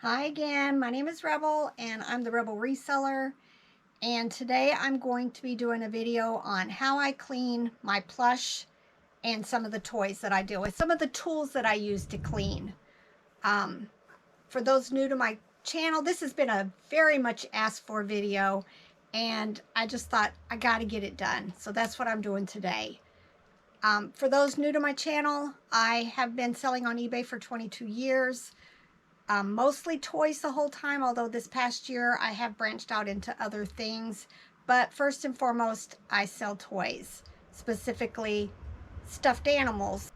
Hi again, my name is Rebel and I'm the Rebel Reseller, and today I'm going to be doing a video on how I clean my plush and some of the toys that I deal with, some of the tools that I use to clean. For those new to my channel, this has been a very much asked for video and I just thought I got to get it done, so that's what I'm doing today. For those new to my channel, I have been selling on eBay for 22 years. Mostly toys the whole time, although this past year I have branched out into other things. But first and foremost, I sell toys, specifically stuffed animals.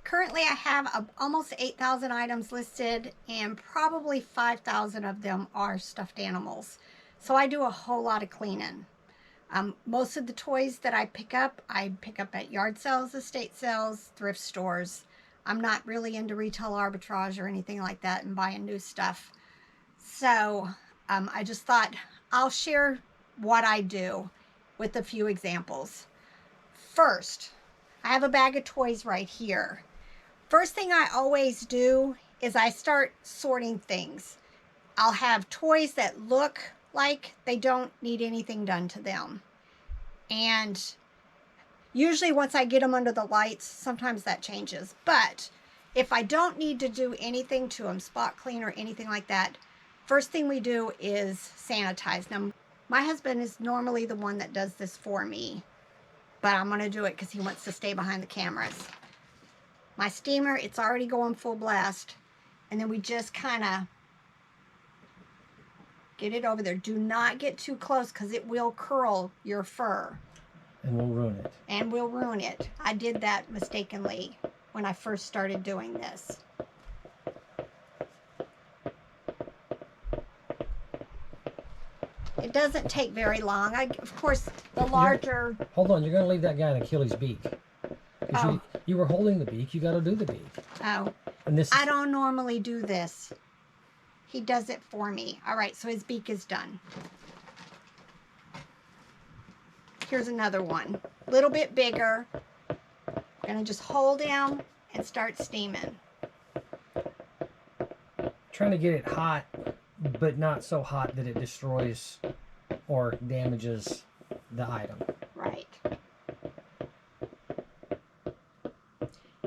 Currently I have almost 8,000 items listed, and probably 5,000 of them are stuffed animals. So I do a whole lot of cleaning. Most of the toys that I pick up at yard sales, estate sales, thrift stores. I'm not really into retail arbitrage or anything like that and buying new stuff. So I just thought I'll share what I do with a few examples. First, I have a bag of toys right here. First thing I always do is I start sorting things. I'll have toys that look like they don't need anything done to them. And usually once I get them under the lights, sometimes that changes. But if I don't need to do anything to them, spot clean or anything like that, first thing we do is sanitize. Now, my husband is normally the one that does this for me, but I'm going to do it because he wants to stay behind the cameras. My steamer, it's already going full blast. And then we just kind of get it over there. Do not get too close because it will curl your fur. And we'll ruin it. And we'll ruin it. I did that mistakenly when I first started doing this. It doesn't take very long. Of course, the larger... Hold on, you're going to leave that guy in Achilles' beak. Oh. You were holding the beak, you got to do the beak. Oh. And this I don't normally do this. He does it for me. All right, so his beak is done. Here's another one, a little bit bigger. I'm gonna just hold him and start steaming. Trying to get it hot, but not so hot that it destroys or damages the item. Right.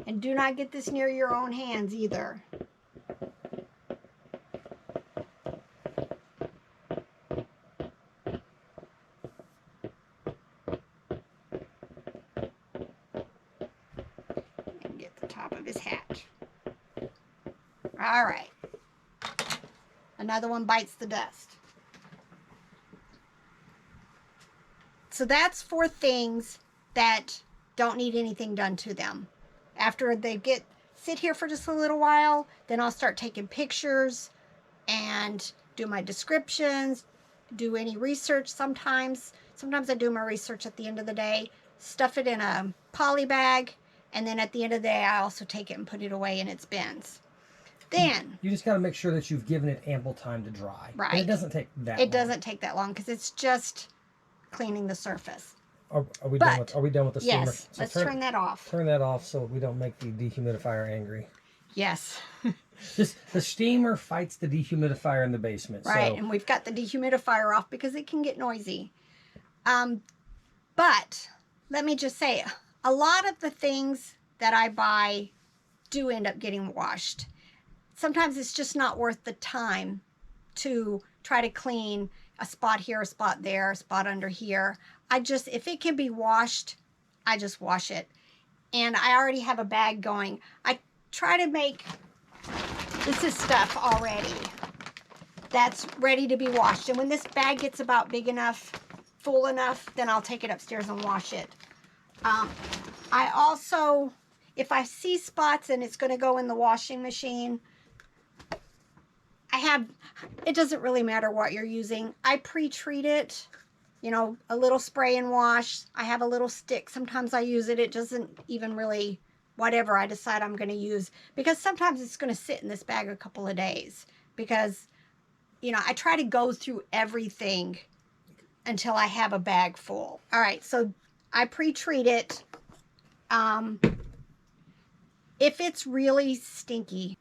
And do not get this near your own hands either. His hat. All right. Another one bites the dust. So that's for things that don't need anything done to them. After they sit here for just a little while, then I'll start taking pictures and do my descriptions, do any research sometimes. Sometimes I do my research at the end of the day, stuff it in a poly bag, and then at the end of the day, I also take it and put it away in its bins. Then... You just got to make sure that you've given it ample time to dry. Right. And it doesn't take that long. It doesn't take that long because it's just cleaning the surface. Are we done with the steamer? Yes, So let's turn that off. Turn that off so we don't make the dehumidifier angry. Yes. The steamer fights the dehumidifier in the basement. Right, and we've got the dehumidifier off because it can get noisy. But let me just say, a lot of the things that I buy do end up getting washed. Sometimes it's just not worth the time to try to clean a spot here, a spot there, a spot under here. If it can be washed, I just wash it. And I already have a bag going. I try to make, this is stuff already that's ready to be washed. And when this bag gets about big enough, full enough, then I'll take it upstairs and wash it. I also, if I see spots and it's going to go in the washing machine, it doesn't really matter what you're using. I pre-treat it, a little spray and wash. I have a little stick. Sometimes I use it. It doesn't even really, whatever I decide I'm going to use. Because sometimes it's going to sit in this bag a couple of days. Because, I try to go through everything until I have a bag full. All right, so I pre-treat it. If it's really stinky,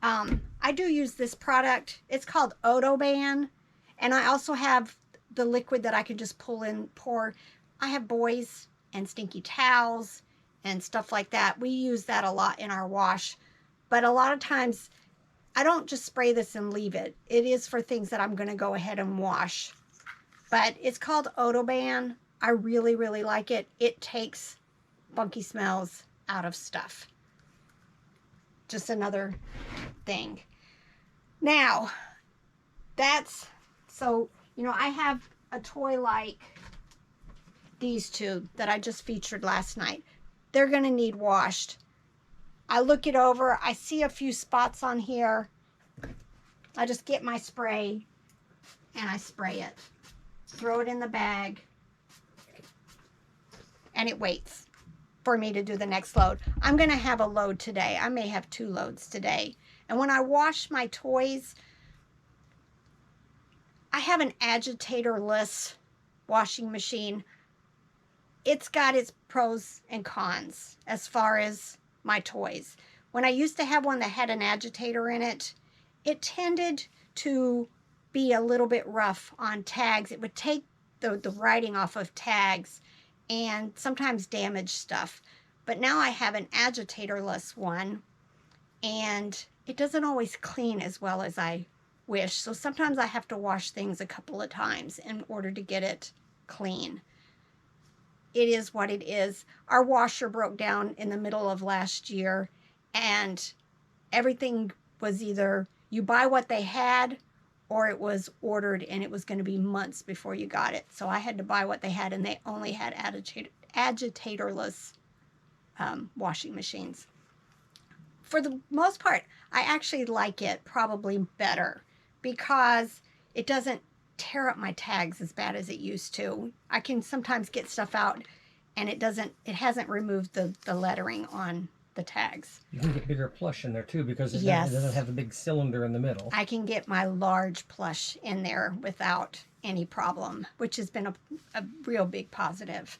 I do use this product. It's called Odoban. And I also have the liquid that I can just pour. I have boys and stinky towels and stuff like that. We use that a lot in our wash. But a lot of times, I don't just spray this and leave it. It is for things that I'm going to go ahead and wash. But it's called Odoban. I really, really like it. It takes funky smells out of stuff. Just another thing. Now, so, you know, I have a toy like these two that I just featured last night. They're going to need washed. I look it over. I see a few spots on here. I just get my spray and I spray it. Throw it in the bag. And it waits for me to do the next load. I'm going to have a load today. I may have 2 loads today. And when I wash my toys, I have an agitator-less washing machine. It's got its pros and cons as far as my toys. When I used to have one that had an agitator in it, it tended to be a little bit rough on tags. It would take the writing off of tags and sometimes damage stuff. But now I have an agitator-less one, and it doesn't always clean as well as I wish. So sometimes I have to wash things a couple of times in order to get it clean. It is what it is. Our washer broke down in the middle of last year, and everything was either you buy what they had or it was ordered and it was going to be months before you got it. So I had to buy what they had, and they only had agitatorless washing machines. For the most part, I actually like it probably better because it doesn't tear up my tags as bad as it used to. I can sometimes get stuff out and it hasn't removed the lettering on the tags. You can get bigger Plush in there too because it Yes. doesn't have the big cylinder in the middle. I can get my large Plush in there without any problem, which has been a real big positive.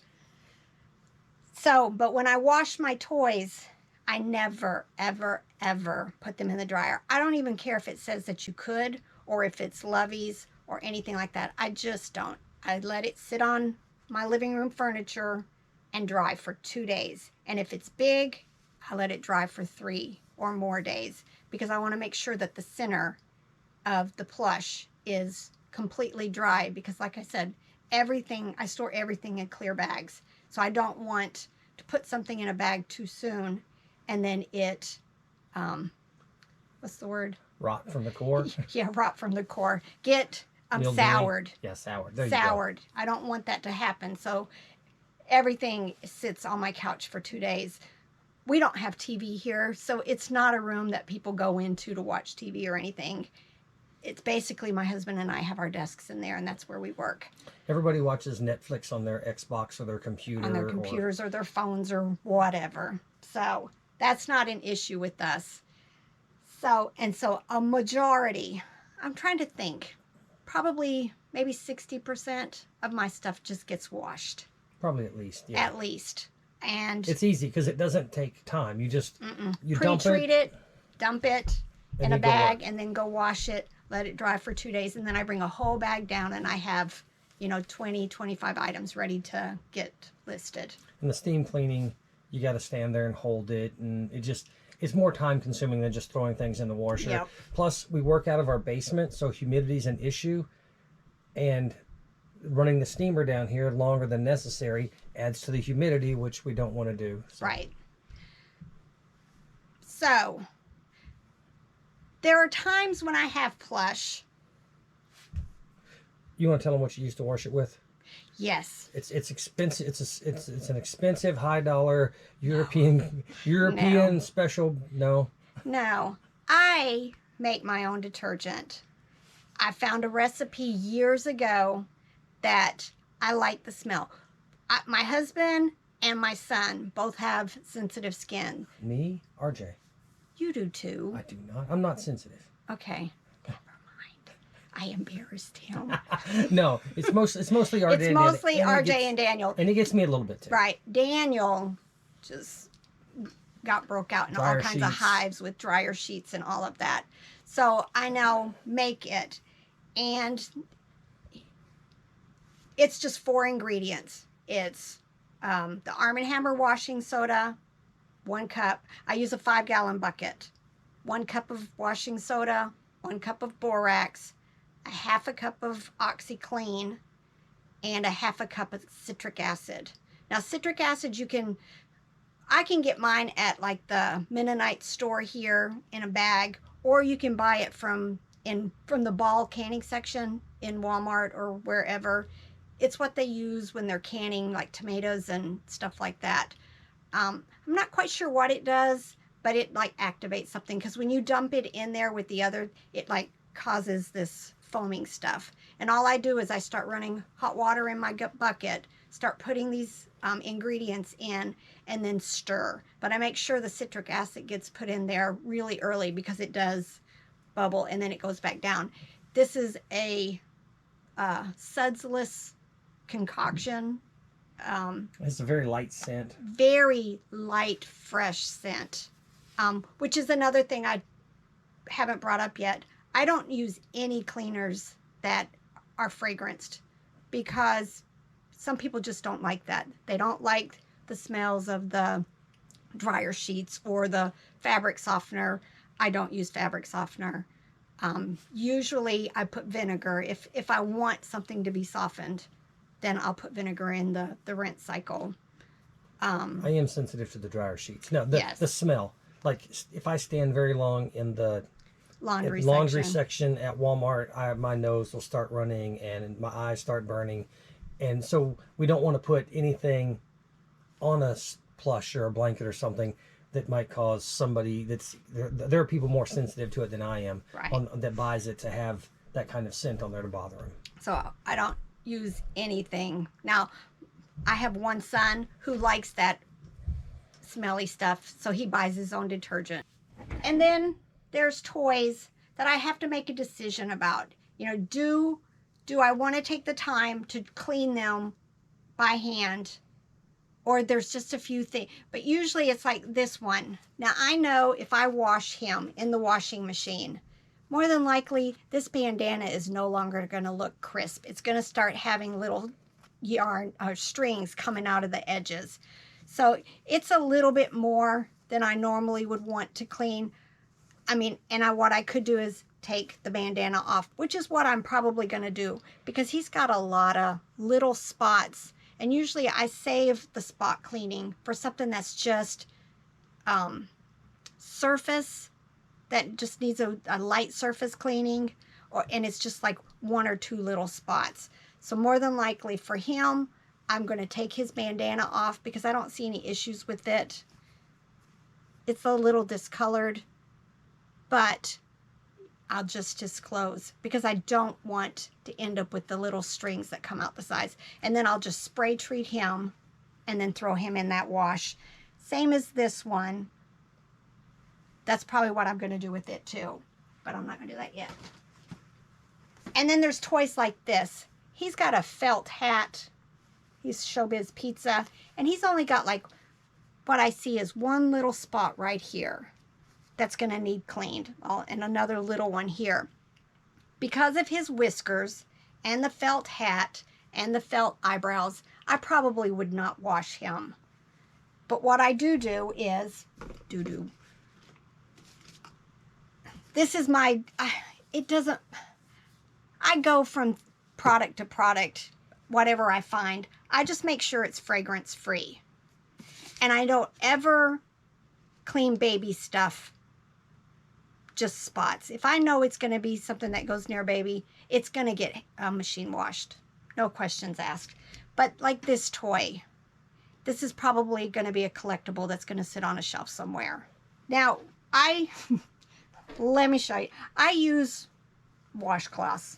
So, but when I wash my toys, I never, ever, ever put them in the dryer. I don't even care if it says that you could or if it's Lovey's or anything like that. I just don't. I let it sit on my living room furniture and dry for 2 days. And if it's big, I let it dry for 3 or more days because I want to make sure that the center of the Plush is completely dry because, like I said, I store everything in clear bags. So I don't want to put something in a bag too soon and then it, what's the word? Rot from the core? Yeah, rot from the core. Get Mildewy. soured. Yeah, soured. There Soured. You go. I don't want that to happen. So everything sits on my couch for 2 days. We don't have TV here, so it's not a room that people go into to watch TV or anything. It's basically my husband and I have our desks in there, and that's where we work. Everybody watches Netflix on their Xbox or their computer. On their computers or their phones or whatever. So that's not an issue with us. So a majority, I'm trying to think, probably maybe 60% of my stuff just gets washed. Probably at least, yeah. At least. And it's easy because it doesn't take time. You just pre-treat it, dump it in a bag, work. and then go wash it, let it dry for 2 days, and then I bring a whole bag down and I have, 20, 25 items ready to get listed. And the steam cleaning, you got to stand there and hold it, and it's more time consuming than just throwing things in the washer. Yep. Plus, we work out of our basement, so humidity's an issue, and running the steamer down here longer than necessary adds to the humidity, which we don't want to do. So. Right. So, there are times when I have Plush. You want to tell them what you used to wash it with? Yes. It's expensive. It's an expensive, high dollar European special. No. No. I make my own detergent. I found a recipe years ago that I like the smell. My husband and my son both have sensitive skin. Me? RJ? You do too. I do not. I'm not sensitive. Okay. Never mind. I embarrassed him. No, it's mostly RJ. It's mostly RJ and Daniel. And it gets me a little bit too. Right. Daniel just broke out in all kinds of hives with dryer sheets and all of that. So I now make it, and it's just 4 ingredients. It's the Arm & Hammer washing soda, 1 cup. I use a 5-gallon bucket. 1 cup of washing soda, 1 cup of Borax, a 1/2 cup of Oxy Clean, and a 1/2 cup of citric acid. Now, citric acid, I can get mine at like the Mennonite store here in a bag, or you can buy it from the ball canning section in Walmart or wherever. It's what they use when they're canning like tomatoes and stuff like that. I'm not quite sure what it does, but it like activates something, because when you dump it in there with the other, it like causes this foaming stuff. And all I do is I start running hot water in my bucket, start putting these ingredients in, and then stir. But I make sure the citric acid gets put in there really early, because it does bubble and then it goes back down. This is a sudsless concoction. It's a very light scent. Very light, fresh scent, which is another thing I haven't brought up yet. I don't use any cleaners that are fragranced, because some people just don't like that. They don't like the smells of the dryer sheets or the fabric softener. I don't use fabric softener. Usually I put vinegar. If I want something to be softened, then I'll put vinegar in the rinse cycle. I am sensitive to the dryer sheets. No, Yes. the smell. Like if I stand very long in the Laundry section at Walmart, my nose will start running and my eyes start burning. And so we don't want to put anything on a plush or a blanket or something that might cause somebody there are people more sensitive to it than I am, Right. That buys it to have that kind of scent on there to bother them. So I don't use anything. Now, I have one son who likes that smelly stuff, so he buys his own detergent. And then there's toys that I have to make a decision about. You know, do I want to take the time to clean them by hand, or there's just a few things. But usually it's like this one. Now, I know if I wash him in the washing machine, more than likely this bandana is no longer going to look crisp. It's going to start having little yarn or strings coming out of the edges. So it's a little bit more than I normally would want to clean. I mean, and what I could do is take the bandana off, which is what I'm probably going to do, because he's got a lot of little spots. And usually I save the spot cleaning for something that's just surface, that just needs a light surface cleaning, and it's just like 1 or 2 little spots. So more than likely for him, I'm going to take his bandana off, because I don't see any issues with it. It's a little discolored, but I'll just disclose, because I don't want to end up with the little strings that come out the sides. And then I'll just spray treat him and then throw him in that wash. Same as this one. That's probably what I'm going to do with it too, but I'm not going to do that yet. And then there's toys like this. He's got a felt hat. He's Showbiz Pizza, and he's only got like what I see is 1 little spot right here that's going to need cleaned, and another little one here. Because of his whiskers and the felt hat and the felt eyebrows, I probably would not wash him. But what I do is this is my, I go from product to product, whatever I find. I just make sure it's fragrance free. And I don't ever clean baby stuff, just spots. If I know it's going to be something that goes near baby, it's going to get machine washed. No questions asked. But like this toy, this is probably going to be a collectible that's going to sit on a shelf somewhere. Now, let me show you. I use washcloths,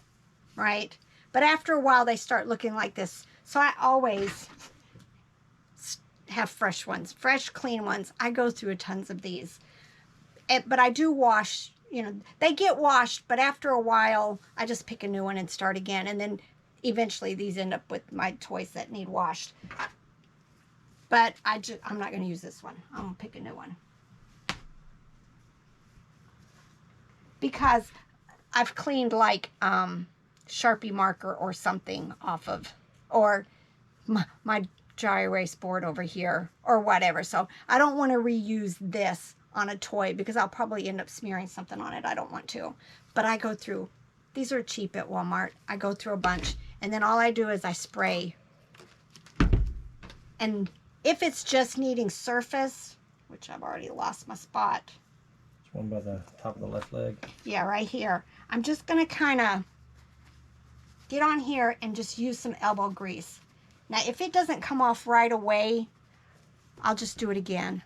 right? But after a while, they start looking like this. So I always have fresh ones, fresh, clean ones. I go through tons of these. But I do wash, they get washed, but after a while, I just pick a new one and start again. And then eventually these end up with my toys that need washed. But I'm not going to use this one. I'm going to pick a new one. because I've cleaned like Sharpie marker or something off of, or my dry erase board over here or whatever. So I don't want to reuse this on a toy because I'll probably end up smearing something on it. I don't want to. But I go through, these are cheap at Walmart. I go through a bunch, and then all I do is I spray. And if it's just needing surface, which I've already lost my spot. It's one by the top of the left leg. Yeah, right here. I'm just going to kind of get on here and just use some elbow grease. Now, if it doesn't come off right away, I'll just do it again.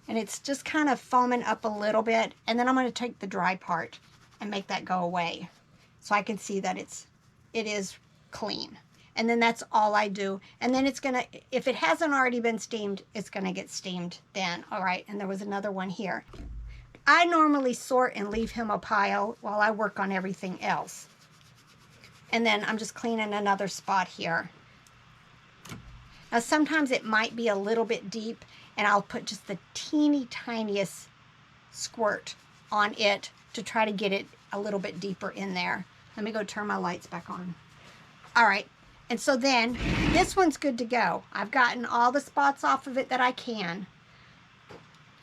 And it's just kind of foaming up a little bit. And then I'm going to take the dry part and make that go away, so I can see that it is clean. And then that's all I do. And then it's going to, if it hasn't already been steamed, it's going to get steamed then. All right, and there was another one here. I normally sort and leave him a pile while I work on everything else. And then I'm just cleaning another spot here. Now sometimes it might be a little bit deep, and I'll put just the teeny tiniest squirt on it to try to get it a little bit deeper in there. Let me go turn my lights back on. All right, and so then this one's good to go. I've gotten all the spots off of it that I can,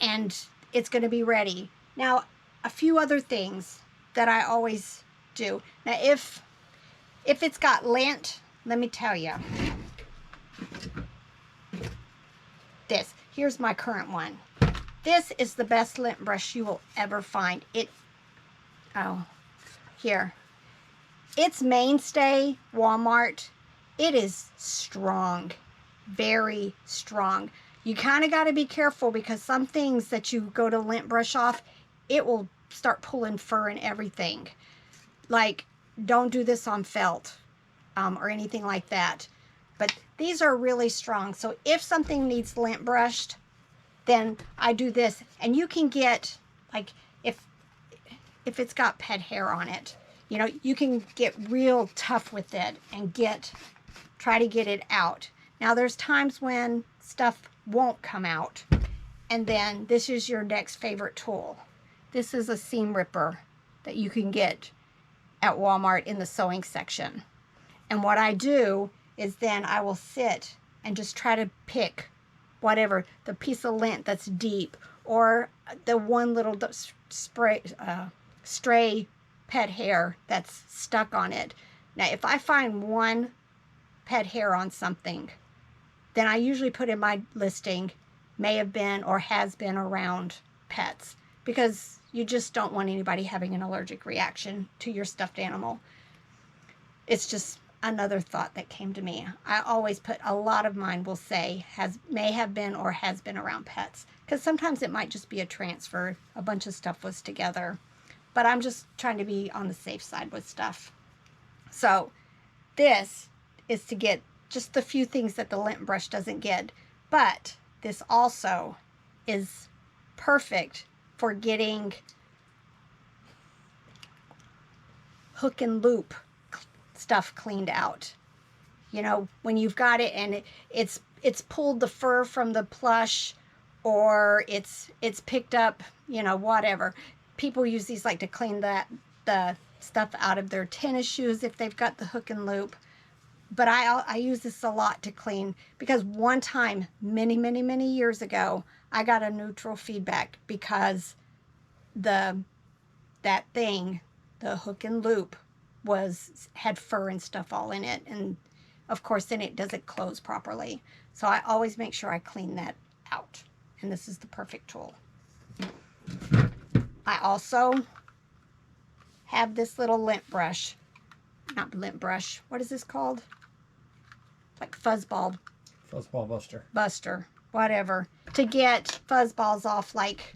and it's going to be ready. Now, a few other things that I always do. Now, if it's got lint, let me tell you. Here's my current one. This is the best lint brush you will ever find. Here. It's mainstay, Walmart. It is strong, very strong. You kind of got to be careful because some things that you go to lint brush off, it will start pulling fur and everything. Like, don't do this on felt or anything like that. But these are really strong. So if something needs lint brushed, then I do this. And you can get, like, if it's got pet hair on it, you know, you can get real tough with it and try to get it out. Now, there's times when stuff won't come out. And then this is your next favorite tool. This is a seam ripper that you can get at Walmart in the sewing section. And what I do is then I will sit and just try to pick whatever, the piece of lint that's deep, or the one little stray pet hair that's stuck on it. Now, if I find one pet hair on something, then I usually put in my listing, may have been or has been around pets, because you just don't want anybody having an allergic reaction to your stuffed animal. It's just another thought that came to me. I always put, a lot of mine will say may have been or has been around pets, because sometimes it might just be a transfer. A bunch of stuff was together, but I'm just trying to be on the safe side with stuff. So this is to get just the few things that the lint brush doesn't get, but this also is perfect for getting hook and loop stuff cleaned out. You know, when you've got it and it's pulled the fur from the plush, or it's picked up, you know, whatever. People use these like to clean the stuff out of their tennis shoes if they've got the hook and loop. But I use this a lot to clean, because one time many years ago I got a neutral feedback because that thing, the hook and loop, had fur and stuff all in it, and of course then it doesn't close properly. So I always make sure I clean that out, and this is the perfect tool. I also have this little lint brush, not lint brush, what is this called? Like fuzzball buster, whatever, to get fuzzballs off. Like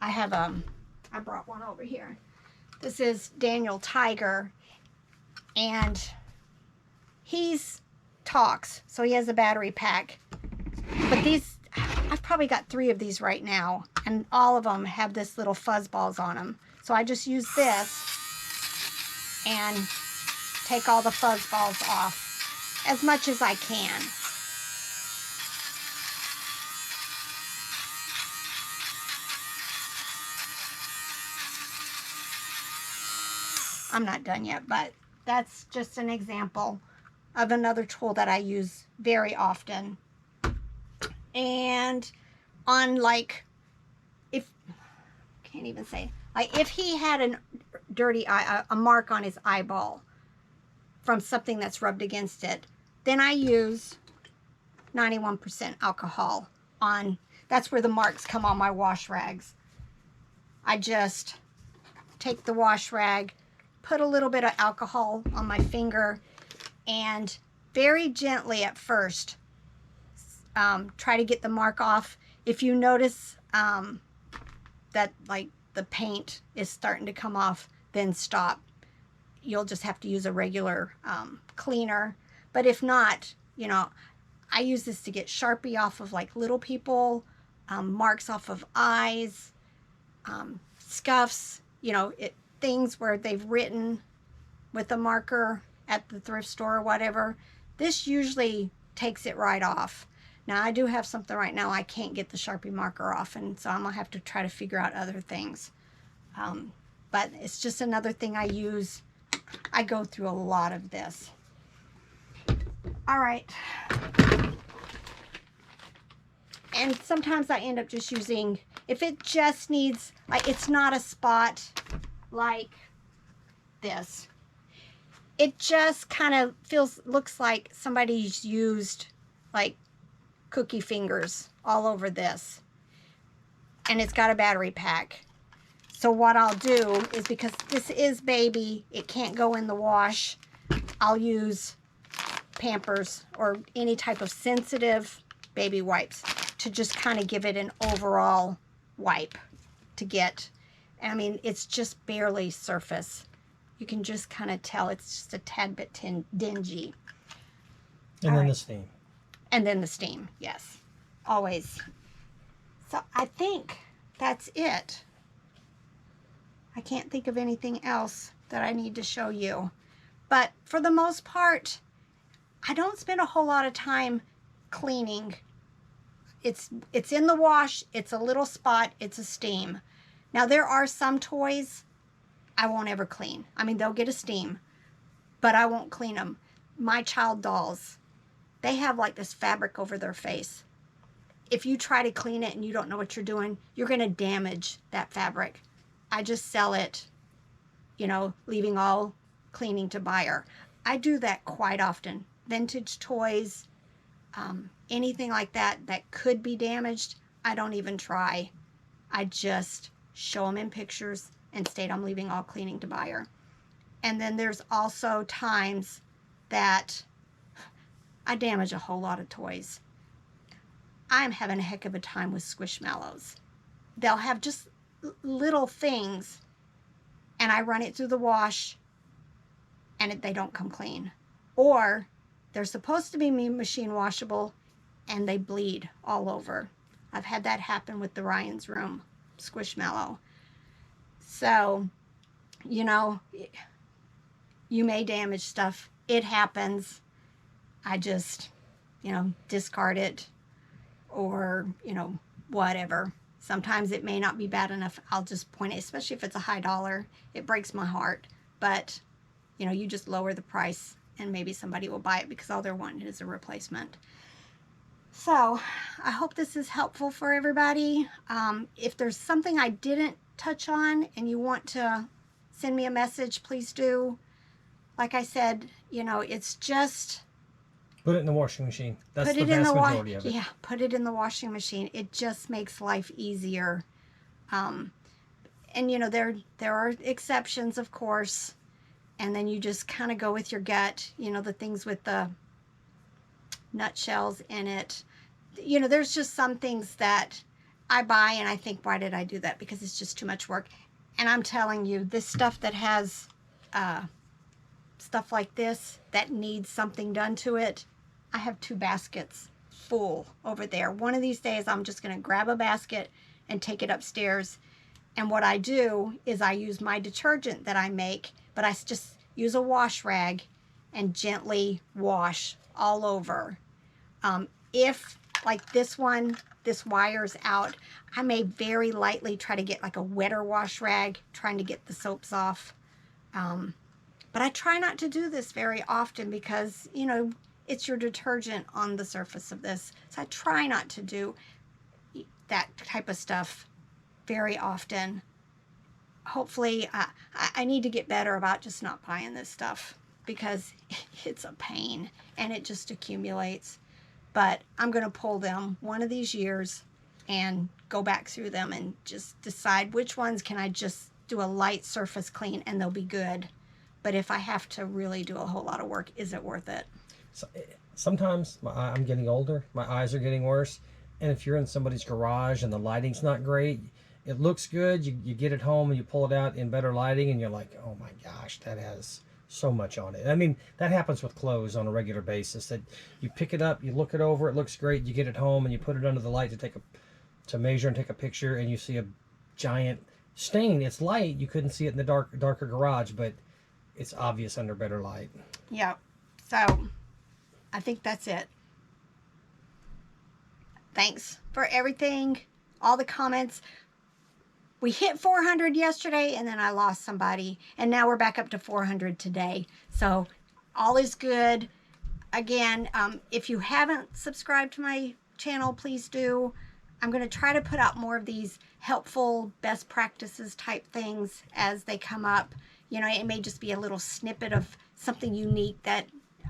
I have I brought one over here. This is Daniel Tiger, and he's talks, so he has a battery pack. But these, I've probably got 3 of these right now, and all of them have this little fuzzballs on them. So I just use this and take all the fuzzballs off as much as I can. I'm not done yet, but that's just an example of another tool that I use very often. And on like, can't even say, like if he had a dirty eye, a mark on his eyeball from something that's rubbed against it, then I use 91% alcohol on, that's where the marks come on my wash rags. I just take the wash rag, put a little bit of alcohol on my finger, and very gently at first try to get the mark off. If you notice that like the paint is starting to come off, then stop. You'll just have to use a regular cleaner. But if not, you know, I use this to get Sharpie off of like little people, marks off of eyes, scuffs, you know, things where they've written with a marker at the thrift store or whatever. This usually takes it right off. Now I do have something right now I can't get the Sharpie marker off, and so I'm gonna have to try to figure out other things. But it's just another thing I use. I go through a lot of this. All right. And sometimes I end up just using, if it just needs, like it's not a spot like this. It just kind of looks like somebody's used like cookie fingers all over this. And it's got a battery pack. So what I'll do is, because this is baby, it can't go in the wash, I'll use Pampers or any type of sensitive baby wipes to just kind of give it an overall wipe to get. I mean, it's just barely surface. You can just kind of tell it's just a tad bit dingy. And then the steam. And then the steam, yes. Always. So I think that's it. I can't think of anything else that I need to show you. But for the most part, I don't spend a whole lot of time cleaning. It's in the wash, it's a little spot, it's a steam. Now there are some toys I won't ever clean. I mean, they'll get a steam, but I won't clean them. My child dolls, they have like this fabric over their face. If you try to clean it and you don't know what you're doing, you're gonna damage that fabric. I just sell it, you know, leaving all cleaning to buyer. I do that quite often. Vintage toys, anything like that that could be damaged, I don't even try. I just show them in pictures and state I'm leaving all cleaning to buyer. And then there's also times that I damage a whole lot of toys. I'm having a heck of a time with Squishmallows. They'll have just little things and I run it through the wash and they don't come clean. Or they're supposed to be machine washable and they bleed all over. I've had that happen with the Ryan's Room Squishmallow. So, you know, you may damage stuff. It happens. I just, you know, discard it or, you know, whatever. Sometimes it may not be bad enough. I'll just point it, especially if it's a high dollar. It breaks my heart. But, you know, you just lower the price and maybe somebody will buy it because all they're wanting is a replacement. So I hope this is helpful for everybody. If there's something I didn't touch on and you want to send me a message, please do. Like I said, you know, it's just... Put it in the washing machine. That's the vast majority of it. Yeah, put it in the washing machine. It just makes life easier. And, you know, there are exceptions, of course. And then you just kind of go with your gut. You know, the things with the nutshells in it. You know, there's just some things that I buy and I think, why did I do that? Because it's just too much work. And I'm telling you, this stuff that has stuff like this that needs something done to it, I have 2 baskets full over there. One of these days, I'm just going to grab a basket and take it upstairs. And what I do is I use my detergent that I make, but I just use a wash rag and gently wash all over. If, like this one, this wire's out, I may very lightly try to get like a wetter wash rag, trying to get the soaps off. But I try not to do this very often because, you know, it's your detergent on the surface of this. So I try not to do that type of stuff very often. Hopefully, I need to get better about just not buying this stuff because it's a pain and it just accumulates. But I'm going to pull them one of these years and go back through them and just decide which ones can I just do a light surface clean and they'll be good. But if I have to really do a whole lot of work, is it worth it? So, sometimes I'm getting older, my eyes are getting worse, and if you're in somebody's garage and the lighting's not great, it looks good, you get it home and you pull it out in better lighting and you're like, oh my gosh, that has so much on it. I mean, that happens with clothes on a regular basis, that you pick it up, you look it over, it looks great, you get it home and you put it under the light to measure and take a picture, and you see a giant stain. It's light, you couldn't see it in the darker garage, but it's obvious under better light. Yeah. So I think that's it. Thanks for everything, all the comments. We hit 400 yesterday and then I lost somebody, and now we're back up to 400 today. So all is good. Again, if you haven't subscribed to my channel, please do. I'm going to try to put out more of these helpful best practices type things as they come up. You know, it may just be a little snippet of something unique that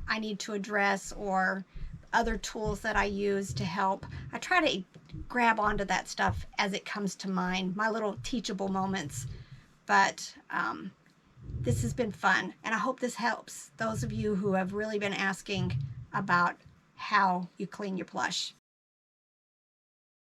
I need to address, or other tools that I use to help. I try to grab onto that stuff as it comes to mind, my little teachable moments. But this has been fun, and I hope this helps those of you who have really been asking about how you clean your plush.